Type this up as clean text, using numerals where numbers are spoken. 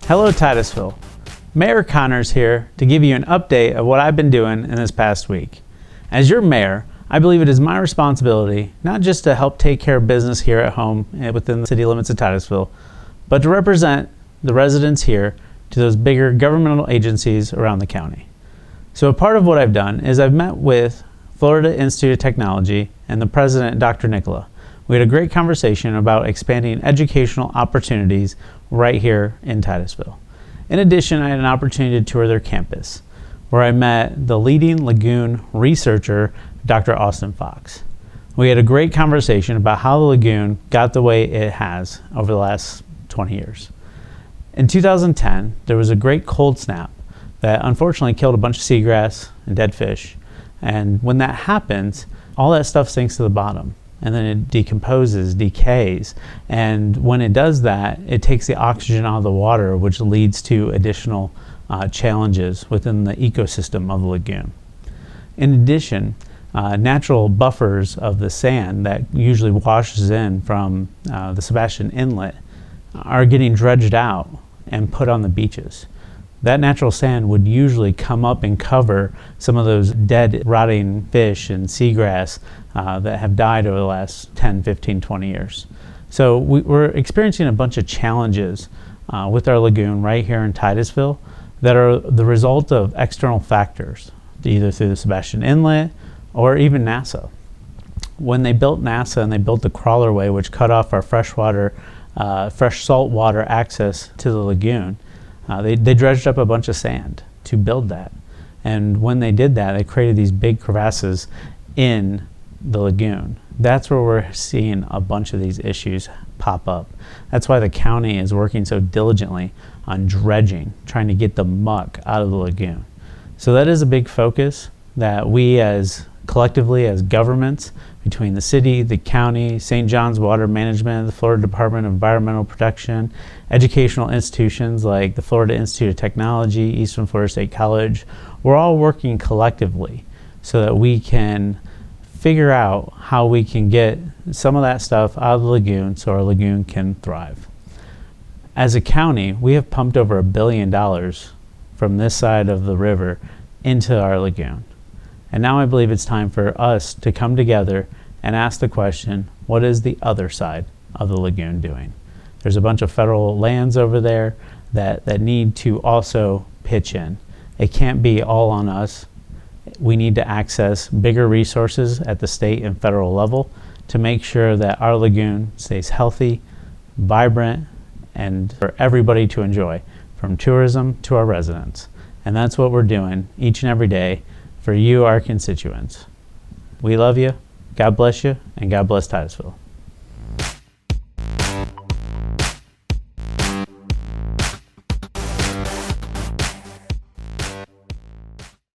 Hello Titusville. Mayor Connors here to give you an update of what I've been doing in this past week. As your mayor, I believe it is my responsibility not just to help take care of business here at home and within the city limits of Titusville, but to represent the residents here to those bigger governmental agencies around the county. So a part of what I've done is I've met with Florida Institute of Technology and the president, Dr. Nicola. We had a great conversation about expanding educational opportunities right here in Titusville. In addition, I had an opportunity to tour their campus, where I met the leading lagoon researcher, Dr. Austin Fox. We had a great conversation about how the lagoon got the way it has over the last 20 years. In 2010, there was a great cold snap that unfortunately killed a bunch of seagrass and dead fish. And when that happens, all that stuff sinks to the bottom. And then it decomposes, decays. And when it does that, it takes the oxygen out of the water, which leads to additional challenges within the ecosystem of the lagoon. In addition, natural buffers of the sand that usually washes in from the Sebastian Inlet are getting dredged out and put on the beaches. That natural sand would usually come up and cover some of those dead, rotting fish and seagrass that have died over the last 10, 15, 20 years. So we're experiencing a bunch of challenges with our lagoon right here in Titusville that are the result of external factors, either through the Sebastian Inlet or even NASA. When they built NASA and they built the crawlerway, which cut off our fresh salt water access to the lagoon, they dredged up a bunch of sand to build that. And when they did that, they created these big crevasses in the lagoon. That's where we're seeing a bunch of these issues pop up. That's why the county is working so diligently on dredging, trying to get the muck out of the lagoon. So that is a big focus that we collectively as governments, between the city, the county, St. John's Water Management, the Florida Department of Environmental Protection, educational institutions like the Florida Institute of Technology, Eastern Florida State College, we're all working collectively so that we can figure out how we can get some of that stuff out of the lagoon so our lagoon can thrive. As a county, we have pumped over $1 billion from this side of the river into our lagoon. And now I believe it's time for us to come together and ask the question, what is the other side of the lagoon doing? There's a bunch of federal lands over there that need to also pitch in. It can't be all on us. We need to access bigger resources at the state and federal level to make sure that our lagoon stays healthy, vibrant, and for everybody to enjoy, from tourism to our residents. And that's what we're doing each and every day for you, our constituents. We love you, God bless you, and God bless Titusville.